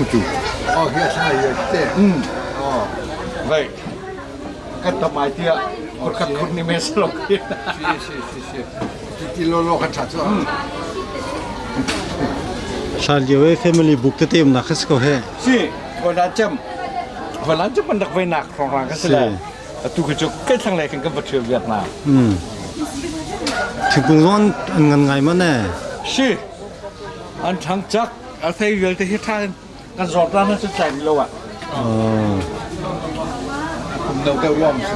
mucho. Oh, ya sabes, este. Oh, Vai. Kata mai dia. Korkat kun ni meslo. sí, sí, sí, sí. Titi lo cachazo. 살려의 패밀리 북트팀 나카스코 해. Si, Hollandมันดักไว้หนักของรังก็สิแหละตุกจุกเกิดทางไหนกันก็มาเที่ยวเวียดนาม 지금은 안 가이만해. Si, อันทางจักอาศัยเวลที่ที่ท่านกันสอบร้านนั้นจะใจมีเราอ่ะ ผมเราเต้ายอมสิ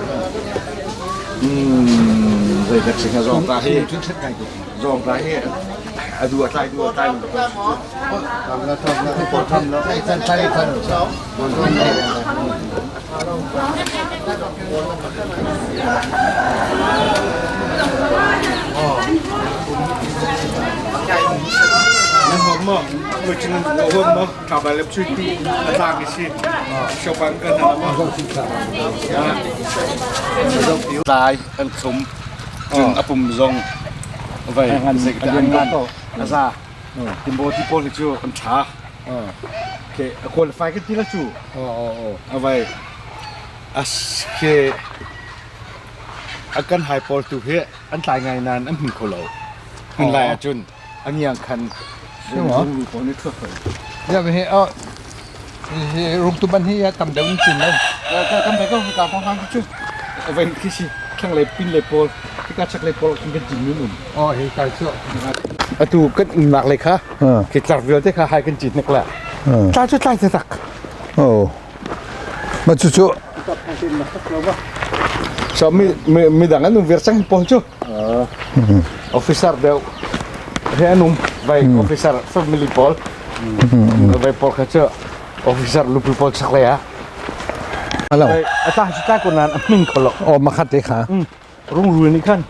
เลยแต่สิ่งที่สอบร้านที่ ถึงชั้นไก่กู สอบร้านที่ดูอะไรดูอะไร ทำแล้วให้ปวดทำแล้วให้ท่านใช้ท่านมันก็ไม่ได้นั่นผมมั้งเมื่อฉันผมมั้งขับไปแล้วช่วยตีทางนี้สิชาวบ้านกันนะมั้งตายอันสมจึงอปุ่มซงไปอันเสกอันยันกันอาซาทิมโบที่โพลิจูอันช้าโอเคคนไฟกันที่ละจูเอาไว้อาเคอาการหายปอดตัวเหี้ยอันตายไงนานอันหินโคโลหินลายจุนอันยังคันรู้คนนี้ทั่วไป อย่าไปเฮ้อรุกตุบันที่ทำเดิมจริงเลย แล้วก็ทำไปก็คือการป้องกันจุดเอาไว้ที่สิข้างเลยปิ้นเลยโพลที่การชักเลยโพลกินกันจริงนู่น อ๋อเฮ้ยไก่เชื่อ อะตูก็หนักเลยค่ะคิดจากเวลที่เขาหายกันจิตนักแหละตายจะตายจะตัก มาจู่ so mi dangan nung versang poncho officer daw kaya nung bay officer family pol bay pol kacho officer lupi pol saklaya อะไร bay atah kita kunan aming kolok อ๋อมาคัดเลยค่ะ rung ruin ni kan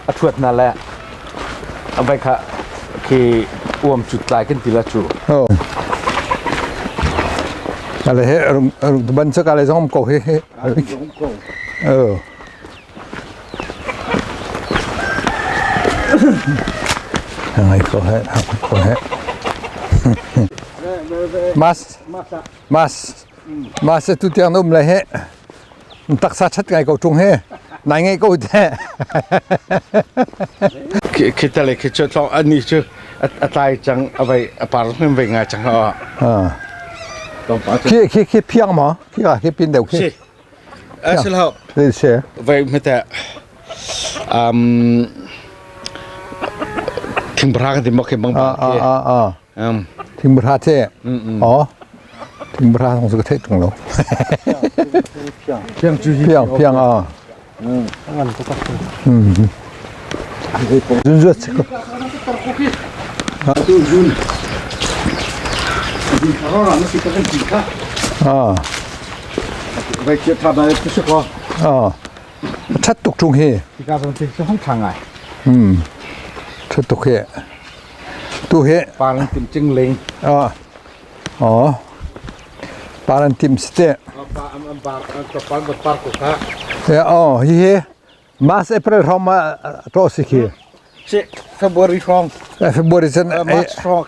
atwat na la abay ka ki uam chutlay kan tila chu โอ้อะไรเฮ้รุกตุบันเชื่ออะไรซ้อมโกเฮ้ยังไงก็ให้ก็ให้mas tu tiang nom lai he tak sa chat ngai ko chung he nai ngai ko the kita le ke chot long ani chu atai chang abai apar nem ve nga chang ha ki piang ma ki pin deu ki asal ha le se vai meta ting bra ga de mo ke bang ba ting bra theอ๋อting bra ของสุกเทศของเรา piang chu hi piang ngan ko ka jun jun se ko tu jun di ha ra no si ka kan ji ka vai ke tha ba tu se ko chat tuk chung he ki ka ban se hong thang ai chat tuk he tu he pa lan tim ching leng paran tim ste pa to pa ba par ko ka he mas april roma to sikhi se February from February sen March from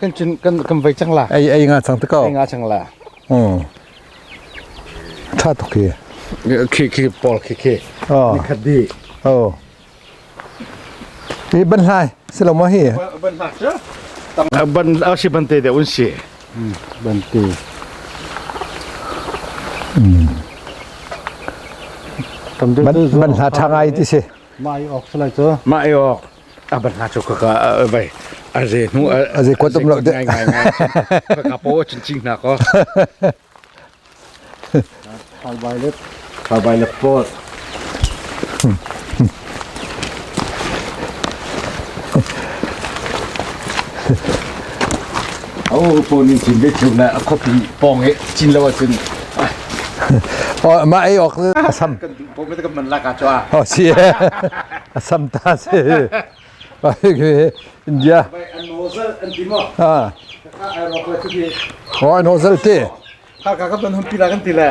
kan vai chang la ai nga chang ta ko nga chang la chat tuk he ki pol ki ni khadiนี่บันไลสลมว่าเฮีย ban ma cha ban au si ban te de un si ban te มันหาทางไงที่สิ มาออกสไลด์เจอ ma yo ban ha chu ka vai a je nu a je ko tum lo de ngai ka po chin ching na ko ทายใบเล็บ ka bai le po oh po ni chin de chu na copy pong e chin lo chin อ๋อมาไอออกซ้ำ kan po me ka man la ka chwa อ๋อเสียซ้ำตาเสียไปคืออินเดีย bai an nozel an timo อ่า ka ai ro ko chu ki อ๋อโนเซลเต้ ka ban hum pila kan tila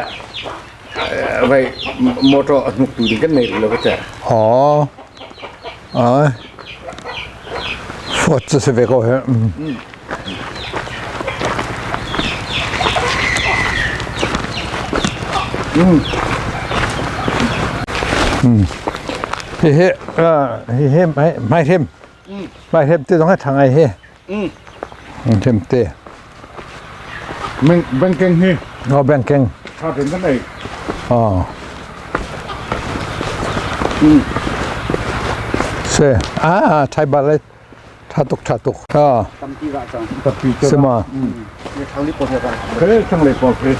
bai moto atmuk tu din kan nei lo ka cha อ๋ออ๋อฟอดจะเสวก็เหรอ เฮ้เฮ้ไม่เทมไม่เทมที่ต้องให้ทางไอ้เฮ้เทมเต้ มันเก่งเฮ้ อ๋อแบงเก่ง ถ้าเป็นกันไหน อ๋อเซ่ไทยบาเลยท่าตุกอ๋อ ตำจีระจังตำปีเจ้า ใช่ไหม ในทางนี้ปนกันเฮ้ยทางไหนปนเฮ้ย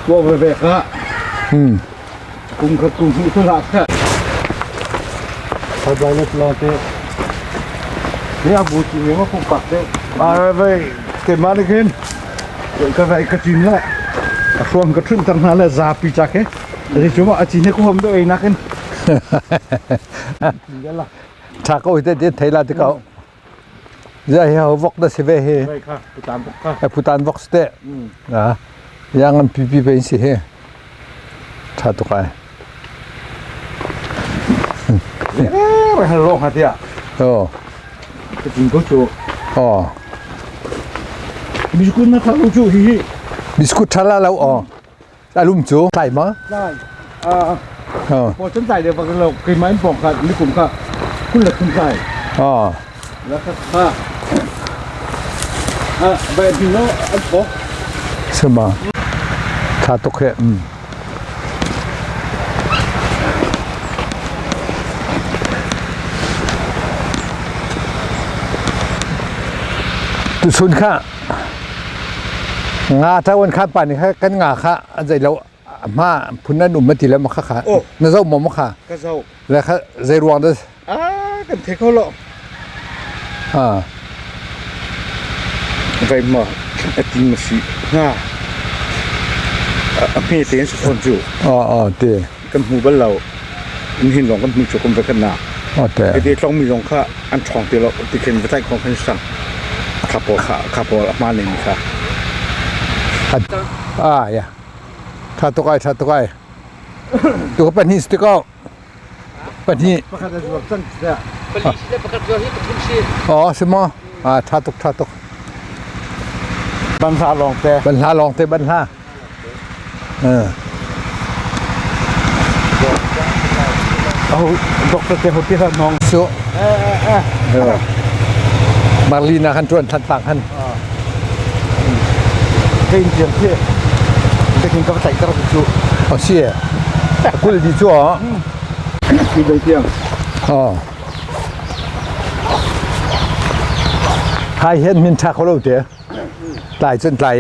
ว่าไปแบบละกุ้งกับกุ้งที่ตลาดค่ะไปไปเลยลองเตะนี่อาบูจีเนี่ยว่าคงปักเตะไปเก็บมาได้ขึ้นเดี๋ยวก็ไปกระจินละช่วงกระชุ่นตั้งนานแล้วซาปีจักเฮ้แต่ช่วงอาจีเนี่ยก็ผมด้วยนักขึ้นเดี๋ยวละ ถ้าเขาเด็ดไทยละที่เขาจะให้เขาวอกได้สิเว้ย ไปค่ะไปตามพวกค่ะ ไอ้ผู้ตานวอกสเตะนะยังงั้นปีเป็นสิเฮ้ท่าตุกไอ้ ไปหาโรงหาเตี้ย โอ้ กระจินก็ชัว อ๋อ มีคุณนะทางลูกชูฮี บิสกุตทาราแล้วอ๋ออารมณ์จูใส่มา ได้อ๋อ พอฉันใส่เดี๋ยวเราเคยไม้ปอกค่ะนี่ผมค่ะคุณเหลือคุณใส่ อ๋อ แล้วก็ค่ะแบบนี้เนาะอันปอก ใช่ไหมท่าตุกเฮ้ตุสุนค่ะงาถ้าวันข้าป่านนี่ค่ะกันงาค่ะอันใจเรามาพุ่นนั่นหนุ่มมาตีแล้วมาค่ะค่ะนั่นเจ้าหมอมค่ะ ก็เจ้า แล้วค่ะใจรวงด้วย กันเทเขาหรอไปมาไอ้ที่มันสิพี่เตียนสุพรรณจู อ๋อเตะ กันหูบ้านเราอินหินหลงกันมีจุกกันไปกันหนา อ๋อเตะ ไอ้เด็กต้องมีหลงค่ะอันทองเตียเราติเข็นไปใต้ของพันสั่งขับปอขับปอมาเลยนี่ค่ะ อย่าท่าตุกไอ้ตัวเป็นฮิสติกอเป็นฮิ ประกาศจะสั่งเนี่ย อ๋อใช่ไหมท่าตุก บรรษาลองแต่ บรรลาลองเตะบรรลาเอาดรเตหัวที่ท่านน้อง ชัวมาลีนาคันจวนทันต่างคัน เก่งเจียมเที่ยจะกินกับใส่กระปุก อ๋อเชี่ยกูเลยดีชัว มีใบเตียง อ๋อให้เห็นมินทาเขาเราเตะตายจนตาย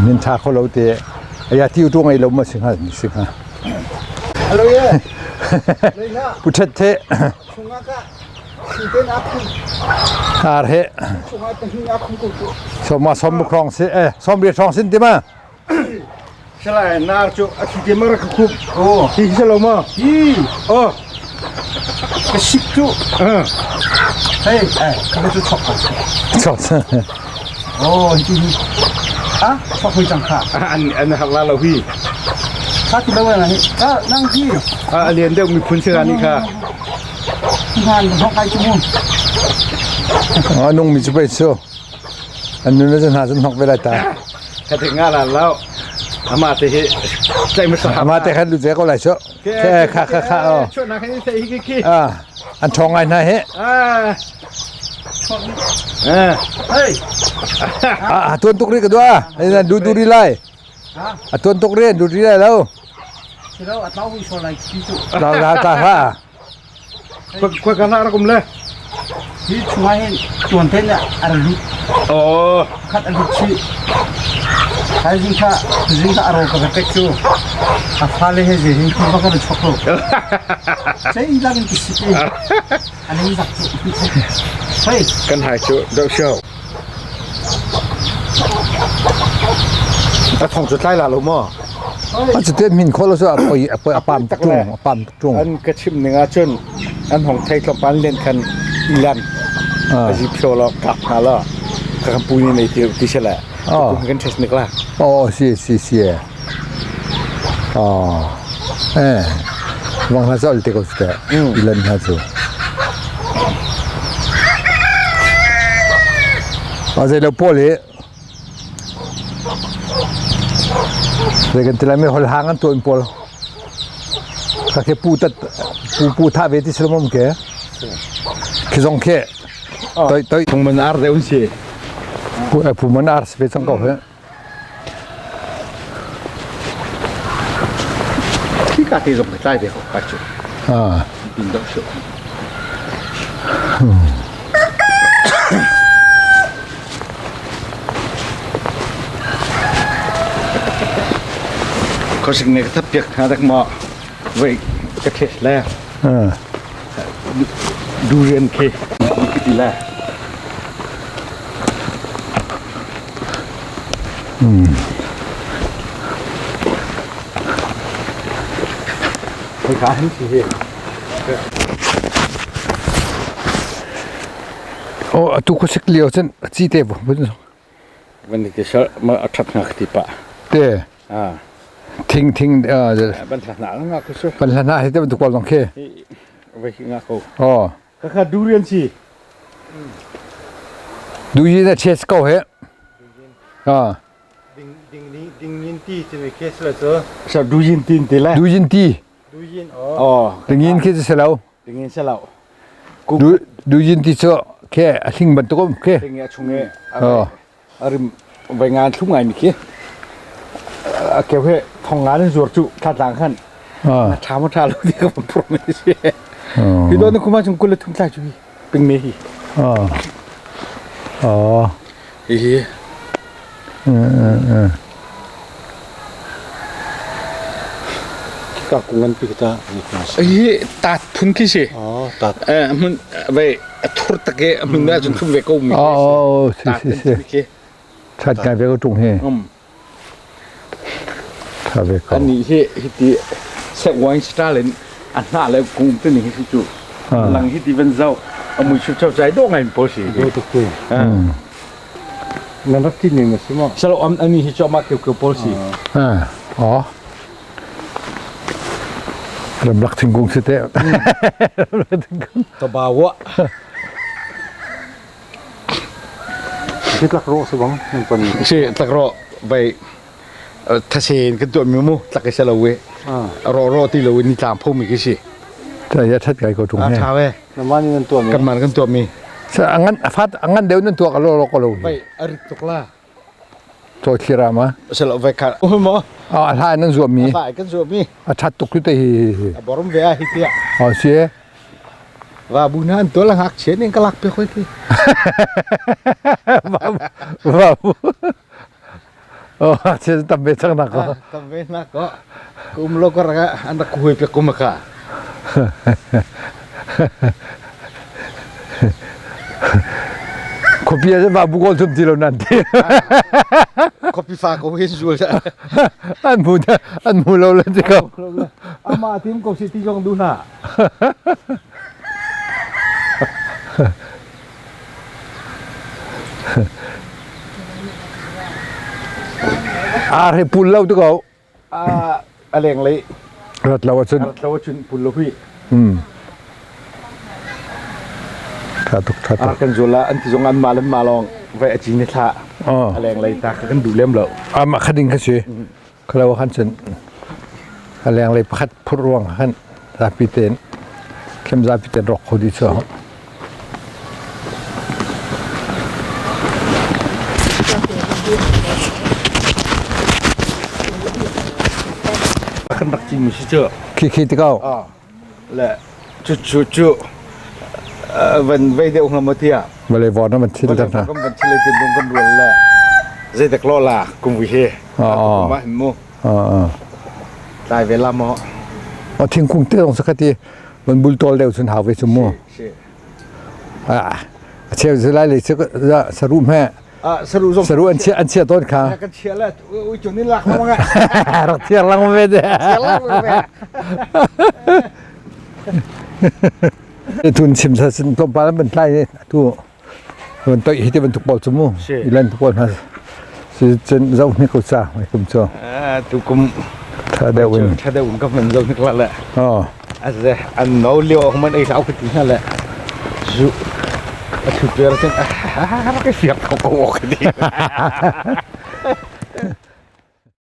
มินทาเขาเราเตะไอ้ยาที่อยู่ตรงไอ้เรามาสิงหา ฮัลโหลเย่เลยนะ พุทธเท ชงกะสีเต้นอัพคุณ ฮาร์เฮ ชงเป็นหิ้งอัพคุณกู สมมาสมบุครองสิสมเรียทองสินติมา ใช่เลยนาจูอาทิตย์มารักคุบโอ้ที่เชลมาโอ้กระชิบจูเฮ้ยเขาจะชอบกัน ชอบ โอ้จริงชอบคุยจังค่ะอันหักลาเราพี่ถ้าคุณได้ไหมนั่งพี่เรียนเดี๋ยวมีคุณเชื่อนี่ค่ะงานของใครจุ่ม อ๋อนุ่งมีจะไปสู้อันนู้นจะหาสนหกเวลาตา ถ้าถึงงานแล้วอามาเตะใจมันสา มาแต่คันดูใจก็ไหลชั่วแค่ค่ะอ๋อ ช่วยนักให้ใส่ฮิกิ อันทองไงนะเฮ้เฮ้ย ตัวตุกเรียนกันด้วยไอ้นั่นดูรีไล่ตัวตุกเรียนดูรีไล่แล้วเราอัตราวิชาอะไรที่สุด เราตาฮะ คุยกันอะไรกันเลยที่ช่วยชวนเต้นเนี่ยอะไรรู้คัดอะไรชีใครจริงค่ะอารมณ์กับเต็กชูฟ้าเลยให้จริงคุณบ้ากันช็อกโกใช่อีหลังกิสิเองอันนี้สักเฮ้ยกันหายชูเดาเชียวทองจุดไล่ละลูกม่อมันจะเต้นมินคนละส่วนไปปามจุงอันกระชิมหนึ่งอาชนอันของไทยกับปันเล่นคันอีลันอาชีพโชว์เรากลับมาแล้วกับปูนี่ในที่เฉลี่ยผมกันเทสนิกล่ะอ๋อสิอ๋อวังละส่วนเด็กก็สุดอีลันฮะจูเอาใจเราโป้เลย เลยกันที่ไรไม่หลหางกันตัวอินพอลก็แค่ปูท่าเวทีสลมมแกคือสองแค่ตัว Thong man ar de un si. ปูมันอาร์สเวสังก็เหรอ Ki ka ti zop tai de ho pa chu. อ่า Bin do shu. Ko sing ne ta pek ha dak ma ve ka the la อ่า durian ke ki la. Cái cá gì vậy? โอ้ทุกคนสักเลี้ยวเส้นจีเทปบุญ Vấn đề cái sợ mà ở thấp ngạc thì bạ. เต้ À, ทิ้ง bên thằng nào nó ngạc cái sợ. ปัญหาหน้าที่เป็นตุกบอลสองเค Vậy ngạc không? อ๋อ Các hạt durian gì? ดูยีน่ะเชสเก้าเหรออ่า Ding yin ti thì mình kết là chưa Sao durian tin thế là? ดูยินตี đu yin Ồ, ถึงยินคิดจะเสร็จแล้ว tiếng Anh sao lậu? ดูยินตีเจ้าแค่ทิ้งบรรทุกเค Tiếng Anh chung nghe. Ờ. Ở vài ngàn lúc ngày mình kia. Kiểu hệ thằng ngán lên ruột trụ thật làng khăn. อ่า Chả một chả lúc thì không một problem gì. อ๋อ Vì đó nó không phải chúng cô là thùng lại chú ý. Bình mê hì. อ๋ออ๋อ Hì. các cũng ngân pi ta Ý, tạt phun cái gì? tạt Mình vậy thốt tắc cái mình đã chúng không về câu mình. อ๋อสิ Tạt สิ เป็น สิ ที่ ชัดการไปก็ตรงเฮถ้าไปก็ อันนี้ที่เสกวางสตาร์เลนอันน่าแล้วคงเป็นอย่างที่จู่หลังที่วันเจ้าเอามือชุบเจ้าใจดวงไงพอสิ đôi thực quyền nó rất tin nhiều mà xem không สรุปอันนี้ที่ชอบมาเกี่ยวกับพอสิ อ่าอ๋อลำลักถึงกรุงเทพ ตัวบ่าวะ biết lạc rộ sao bóng mình còn ใช่ตะกรอไปทัศเซนกันตัวมิมูตะกเสลเวรอที่เรานี่ตามพุ่มอีกสิ แต่ยาชัดการก็ตรงเฮ ชาเว làm bao nhiêu lần tuổi กันมันกันตัวมี อังงั้นฟัดอังงั้นเดี๋ยวนั่นตัวก็โลก็โล ไปอริตุกลา ตัวชีรามา สรุปไปขาดโอ้ยหมอ อ๋ออะไรนั่นส่วนมี สายกันส่วนมี ชัดตุกอยู่ที่ บรมเวียฮิตยา อ๋อเสีย ว่าบุญนั้นตัวละหักเฉียนเองก็ลักไปค่อยที่ ว้าวโอ้เชื่อตั้มเบสังนักก็ ทำเวนักก็กุมโลกระกะอันตะคุยไปกุมกะ kopi aja babu kol tum tilo nanti คอปีฟ้าก็เห็นจูจ้ะ an mulo lan tiko อามาทีมก็สิที่ยองดูน่ะ are pulau tu kau อะไรอย่างไร rat lawasun เราชุนปุลพี่ tatuk tatuk กันจุลาอันที่จงอันมาเล่นมาลองไว้จริงนี่ท่า อ๋อ อะไรอย่างไรตากันดูเล่มแล้ว ama khading kasi kalau kan sen kalau yang lai pakat purwang kan zapiten kem zapiten rok khodi so กันรักจริงมิใช่เจ้า ki ti kau อ๋อแหละจุวันไว้เดียวกันมาเที่ยว boleh won man sil ก็ dan na มันเฉลยเป็นกันรวนแหละเจตะกล้อล่ะกุมวิเฮมาเห็นมั้ ตายเวลาหมอ oh ting kung te ong sakati man bultol deu sun hawe sumo ใช่ เชื่อจะไล่เลยสรุปแม่ สรุป สรุปอันเชียต้นขา กันเชียร์แล้วอุ้ยจุดนี้หลักมั้งอ่ะ รักเชียร์ลังไม่ได้ เชียร์แล้วมั้งแม่ ทุนชิมซะสินต้มปลาแล้วมันไล่ตู้มันต่อยที่มันถูกบอลสมูอีเล่นถูกบอลมาสิจนเราไม่เข้าใจไม่คุ้มจ้ะ ทุกคน ถ้าเดี๋ยว ถ้าเดี๋ยวผมก็มันเรานึกละแหละ อ๋อ อันน้องเลี้ยวของมันไอ้สาวคนที่นั่นแหละจุจุดเดียวฉันก็เสียบเขาก็บอกดี